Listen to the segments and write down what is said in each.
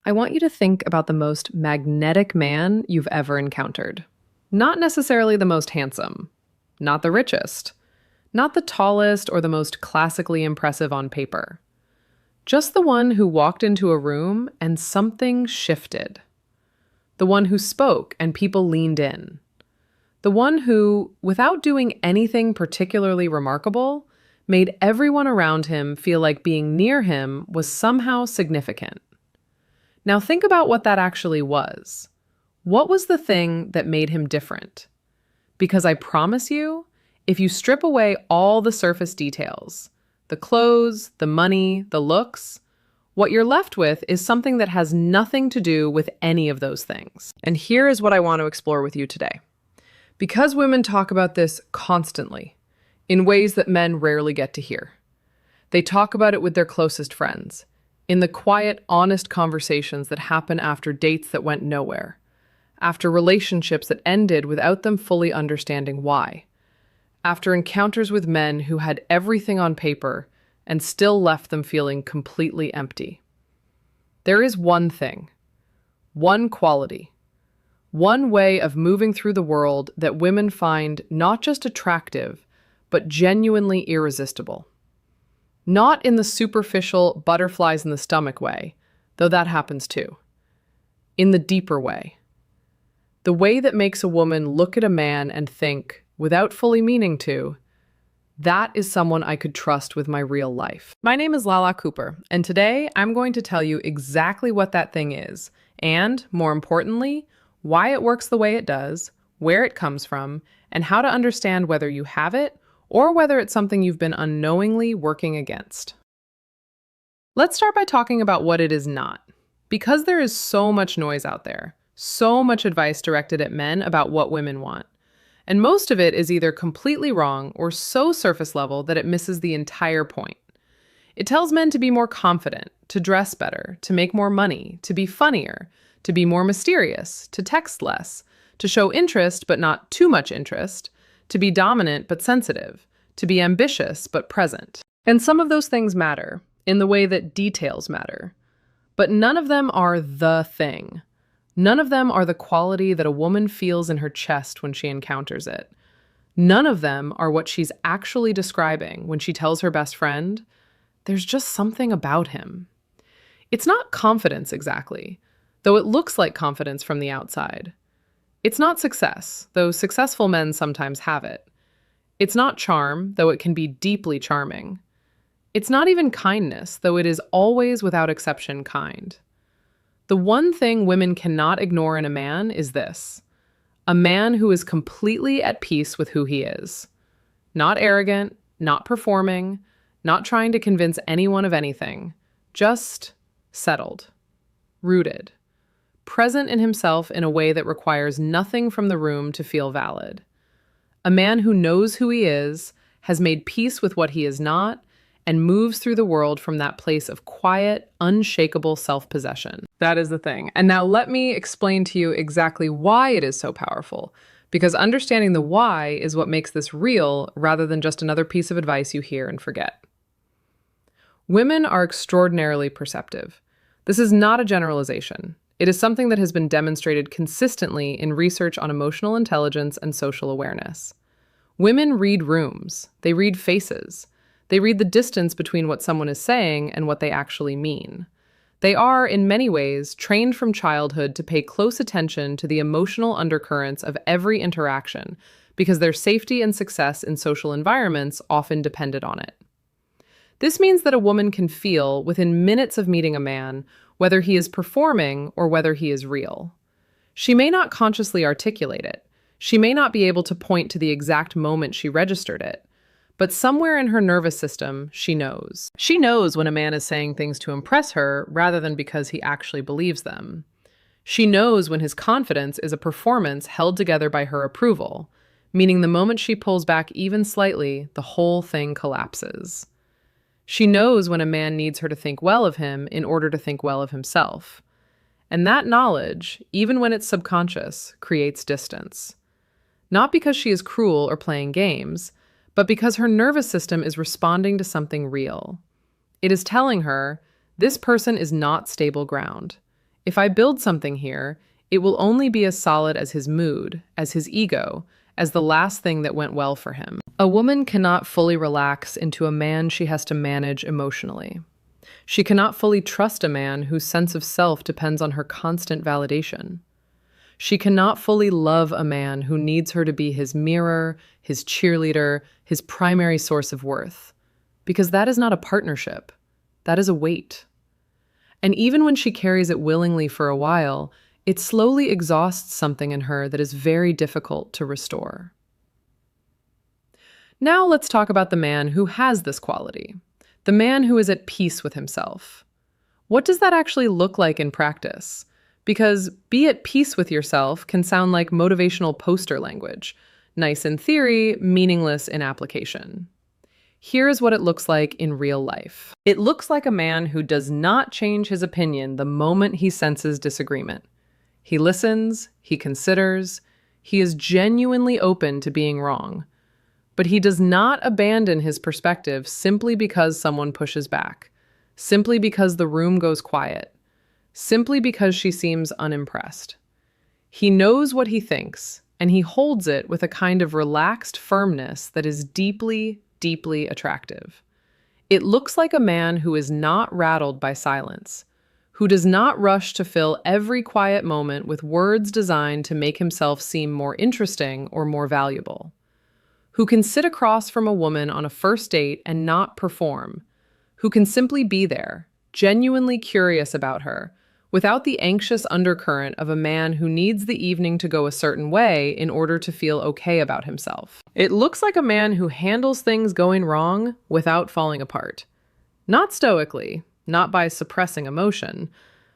I want you to think about the most magnetic man you've ever encountered. Not necessarily the most handsome, not the richest, not the tallest or the most classically impressive on paper. Just the one who walked into a room and something shifted. The one who spoke and people leaned in. The one who, without doing anything particularly remarkable, made everyone around him feel like being near him was somehow significant. Now think about what that actually was. What was the thing that made him different? Because I promise you, if you strip away all the surface details, the clothes, the money, the looks, what you're left with is something that has nothing to do with any of those things. And here is what I want to explore with you today. Because women talk about this constantly, in ways that men rarely get to hear. They talk about it with their closest friends, in the quiet, honest conversations that happen after dates that went nowhere, after relationships that ended without them fully understanding why, after encounters with men who had everything on paper and still left them feeling completely empty. There is one thing, one quality, one way of moving through the world that women find not just attractive, but genuinely irresistible. Not in the superficial butterflies in the stomach way, though that happens too. In the deeper way. The way that makes a woman look at a man and think, without fully meaning to, that is someone I could trust with my real life. My name is Lala Cooper, and today I'm going to tell you exactly what that thing is, and, more importantly, why it works the way it does, where it comes from, and how to understand whether you have it or whether it's something you've been unknowingly working against. Let's start by talking about what it is not. Because there is so much noise out there, so much advice directed at men about what women want, and most of it is either completely wrong or so surface level that it misses the entire point. It tells men to be more confident, to dress better, to make more money, to be funnier, to be more mysterious, to text less, to show interest but not too much interest, to be dominant but sensitive, to be ambitious but present. And some of those things matter, in the way that details matter. But none of them are the thing. None of them are the quality that a woman feels in her chest when she encounters it. None of them are what she's actually describing when she tells her best friend, "There's just something about him." It's not confidence exactly, though it looks like confidence from the outside. It's not success, though successful men sometimes have it. It's not charm, though it can be deeply charming. It's not even kindness, though it is always without exception kind. The one thing women cannot ignore in a man is this: a man who is completely at peace with who he is. Not arrogant, not performing, not trying to convince anyone of anything. Just settled, rooted, present in himself in a way that requires nothing from the room to feel valid. A man who knows who he is, has made peace with what he is not, and moves through the world from that place of quiet, unshakable self-possession. That is the thing. And now let me explain to you exactly why it is so powerful, because understanding the why is what makes this real rather than just another piece of advice you hear and forget. Women are extraordinarily perceptive. This is not a generalization. It is something that has been demonstrated consistently in research on emotional intelligence and social awareness. Women read rooms. They read faces. They read the distance between what someone is saying and what they actually mean. They are, in many ways, trained from childhood to pay close attention to the emotional undercurrents of every interaction because their safety and success in social environments often depended on it. This means that a woman can feel, within minutes of meeting a man, whether he is performing or whether he is real. She may not consciously articulate it. She may not be able to point to the exact moment she registered it. But somewhere in her nervous system, she knows. She knows when a man is saying things to impress her rather than because he actually believes them. She knows when his confidence is a performance held together by her approval, meaning the moment she pulls back even slightly, the whole thing collapses. She knows when a man needs her to think well of him in order to think well of himself. And that knowledge, even when it's subconscious, creates distance. Not because she is cruel or playing games, but because her nervous system is responding to something real. It is telling her, this person is not stable ground. If I build something here, it will only be as solid as his mood, as his ego, as the last thing that went well for him. A woman cannot fully relax into a man she has to manage emotionally. She cannot fully trust a man whose sense of self depends on her constant validation. She cannot fully love a man who needs her to be his mirror, his cheerleader, his primary source of worth. Because that is not a partnership. That is a weight. And even when she carries it willingly for a while, it slowly exhausts something in her that is very difficult to restore. Now let's talk about the man who has this quality. The man who is at peace with himself. What does that actually look like in practice? Because be at peace with yourself can sound like motivational poster language. Nice in theory, meaningless in application. Here's what it looks like in real life. It looks like a man who does not change his opinion the moment he senses disagreement. He listens, he considers, he is genuinely open to being wrong. But he does not abandon his perspective simply because someone pushes back, simply because the room goes quiet, simply because she seems unimpressed. He knows what he thinks, and he holds it with a kind of relaxed firmness that is deeply, deeply attractive. It looks like a man who is not rattled by silence, who does not rush to fill every quiet moment with words designed to make himself seem more interesting or more valuable, who can sit across from a woman on a first date and not perform, who can simply be there, genuinely curious about her, without the anxious undercurrent of a man who needs the evening to go a certain way in order to feel okay about himself. It looks like a man who handles things going wrong without falling apart. Not stoically, not by suppressing emotion,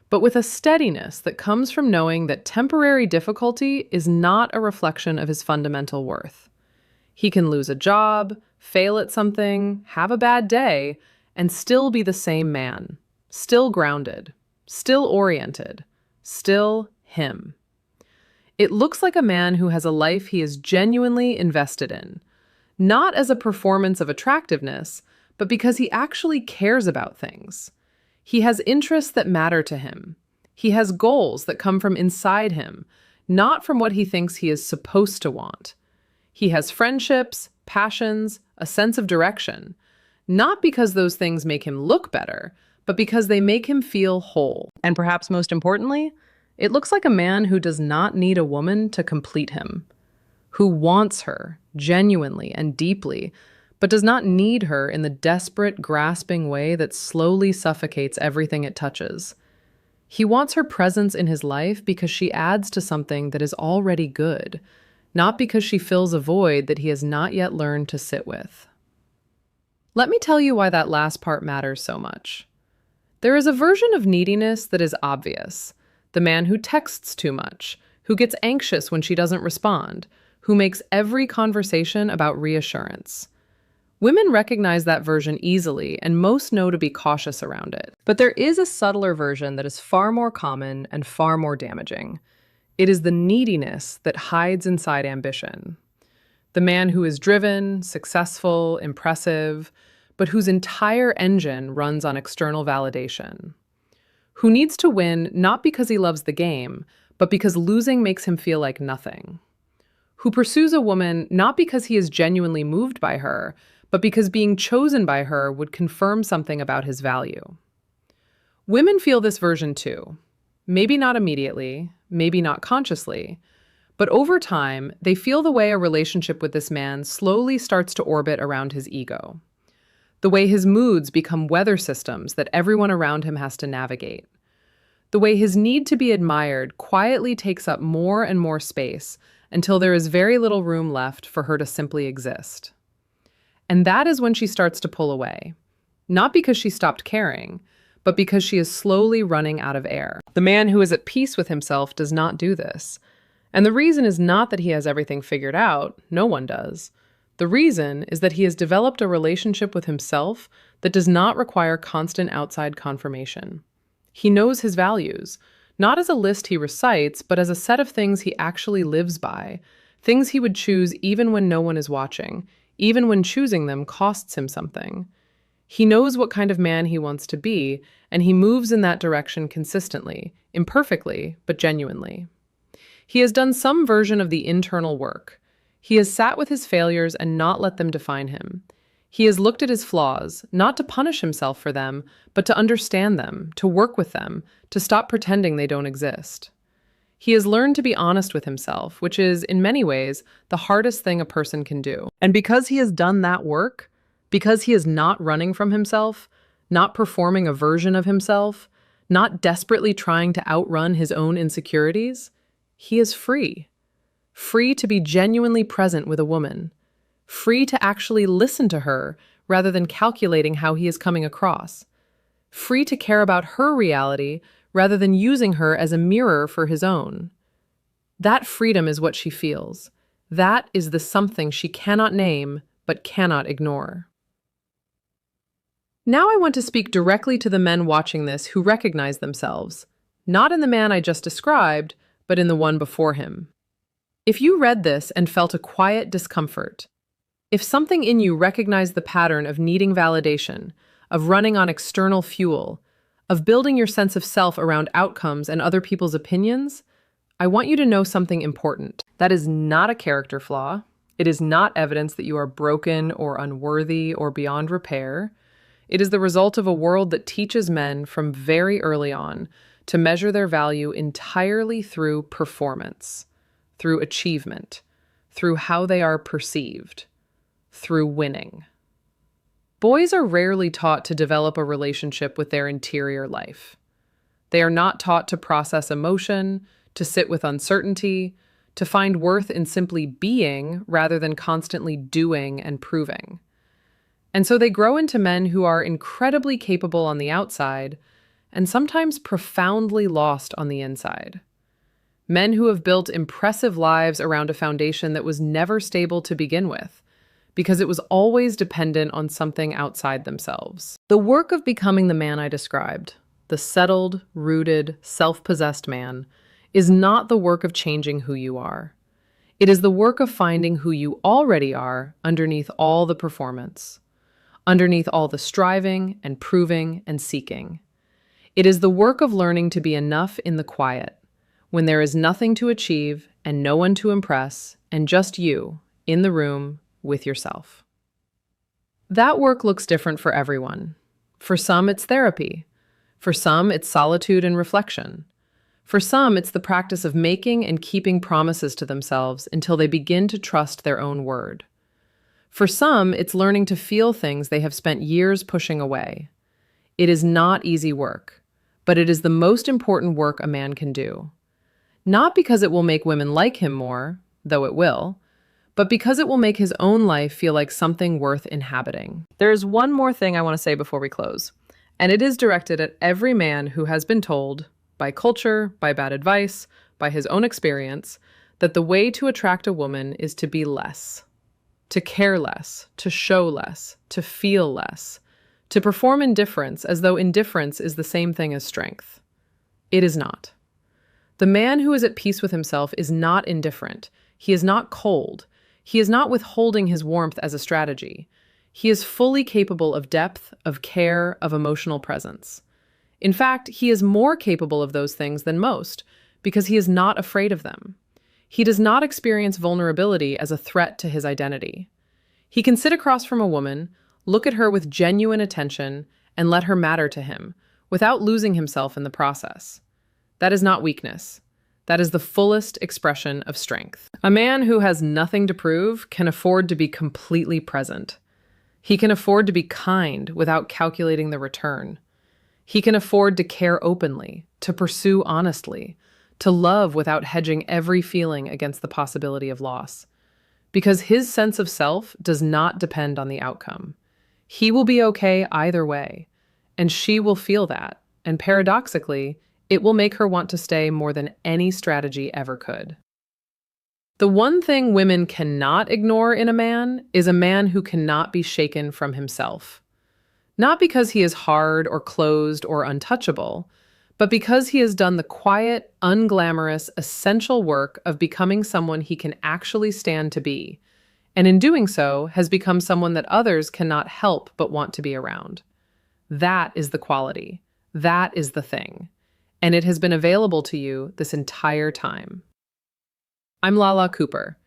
but with a steadiness that comes from knowing that temporary difficulty is not a reflection of his fundamental worth. He can lose a job, fail at something, have a bad day, and still be the same man, still grounded, still oriented, still him. It looks like a man who has a life he is genuinely invested in, not as a performance of attractiveness, but because he actually cares about things. He has interests that matter to him. He has goals that come from inside him, not from what he thinks he is supposed to want. He has friendships, passions, a sense of direction, not because those things make him look better, but because they make him feel whole. And perhaps most importantly, it looks like a man who does not need a woman to complete him, who wants her genuinely and deeply, but does not need her in the desperate, grasping way that slowly suffocates everything it touches. He wants her presence in his life because she adds to something that is already good, not because she fills a void that he has not yet learned to sit with. Let me tell you why that last part matters so much. There is a version of neediness that is obvious. The man who texts too much, who gets anxious when she doesn't respond, who makes every conversation about reassurance. Women recognize that version easily, and most know to be cautious around it. But there is a subtler version that is far more common and far more damaging. It is the neediness that hides inside ambition. The man who is driven, successful, impressive, but whose entire engine runs on external validation. Who needs to win not because he loves the game, but because losing makes him feel like nothing. Who pursues a woman not because he is genuinely moved by her, but because being chosen by her would confirm something about his value. Women feel this version too. Maybe not immediately, maybe not consciously, but over time, they feel the way a relationship with this man slowly starts to orbit around his ego. The way his moods become weather systems that everyone around him has to navigate. The way his need to be admired quietly takes up more and more space until there is very little room left for her to simply exist. And that is when she starts to pull away. Not because she stopped caring, but because she is slowly running out of air. The man who is at peace with himself does not do this. And the reason is not that he has everything figured out. No one does. The reason is that he has developed a relationship with himself that does not require constant outside confirmation. He knows his values, not as a list he recites, but as a set of things he actually lives by, things he would choose even when no one is watching, even when choosing them costs him something. He knows what kind of man he wants to be, and he moves in that direction consistently, imperfectly, but genuinely. He has done some version of the internal work. He has sat with his failures and not let them define him. He has looked at his flaws, not to punish himself for them, but to understand them, to work with them, to stop pretending they don't exist. He has learned to be honest with himself, which is, in many ways, the hardest thing a person can do. And because he has done that work, because he is not running from himself, not performing a version of himself, not desperately trying to outrun his own insecurities, he is free. Free to be genuinely present with a woman. Free to actually listen to her rather than calculating how he is coming across. Free to care about her reality rather than using her as a mirror for his own. That freedom is what she feels. That is the something she cannot name but cannot ignore. Now I want to speak directly to the men watching this who recognize themselves, not in the man I just described, but in the one before him. If you read this and felt a quiet discomfort, if something in you recognized the pattern of needing validation, of running on external fuel, of building your sense of self around outcomes and other people's opinions, I want you to know something important. That is not a character flaw. It is not evidence that you are broken or unworthy or beyond repair. It is the result of a world that teaches men from very early on to measure their value entirely through performance, through achievement, through how they are perceived, through winning. Boys are rarely taught to develop a relationship with their interior life. They are not taught to process emotion, to sit with uncertainty, to find worth in simply being rather than constantly doing and proving. And so they grow into men who are incredibly capable on the outside and sometimes profoundly lost on the inside. Men who have built impressive lives around a foundation that was never stable to begin with, because it was always dependent on something outside themselves. The work of becoming the man I described, the settled, rooted, self-possessed man, is not the work of changing who you are. It is the work of finding who you already are underneath all the performance, underneath all the striving and proving and seeking. It is the work of learning to be enough in the quiet, when there is nothing to achieve and no one to impress, and just you, in the room, with yourself. That work looks different for everyone. For some, it's therapy. For some, it's solitude and reflection. For some, it's the practice of making and keeping promises to themselves until they begin to trust their own word. For some, it's learning to feel things they have spent years pushing away. It is not easy work, but it is the most important work a man can do. Not because it will make women like him more, though it will, but because it will make his own life feel like something worth inhabiting. There is one more thing I want to say before we close, and it is directed at every man who has been told, by culture, by bad advice, by his own experience, that the way to attract a woman is to be less, to care less, to show less, to feel less, to perform indifference as though indifference is the same thing as strength. It is not. The man who is at peace with himself is not indifferent. He is not cold. He is not withholding his warmth as a strategy. He is fully capable of depth, of care, of emotional presence. In fact, he is more capable of those things than most because he is not afraid of them. He does not experience vulnerability as a threat to his identity. He can sit across from a woman, look at her with genuine attention, and let her matter to him without losing himself in the process. That is not weakness. That is the fullest expression of strength. A man who has nothing to prove can afford to be completely present. He can afford to be kind without calculating the return. He can afford to care openly, to pursue honestly, to love without hedging every feeling against the possibility of loss. Because his sense of self does not depend on the outcome. He will be okay either way, and she will feel that, and paradoxically, it will make her want to stay more than any strategy ever could. The one thing women cannot ignore in a man is a man who cannot be shaken from himself. Not because he is hard or closed or untouchable, but because he has done the quiet, unglamorous, essential work of becoming someone he can actually stand to be, and in doing so has become someone that others cannot help but want to be around. That is the quality. That is the thing. and it has been available to you this entire time. I'm Lala Cooper.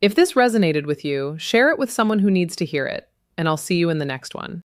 If this resonated with you, share it with someone who needs to hear it, and I'll see you in the next one.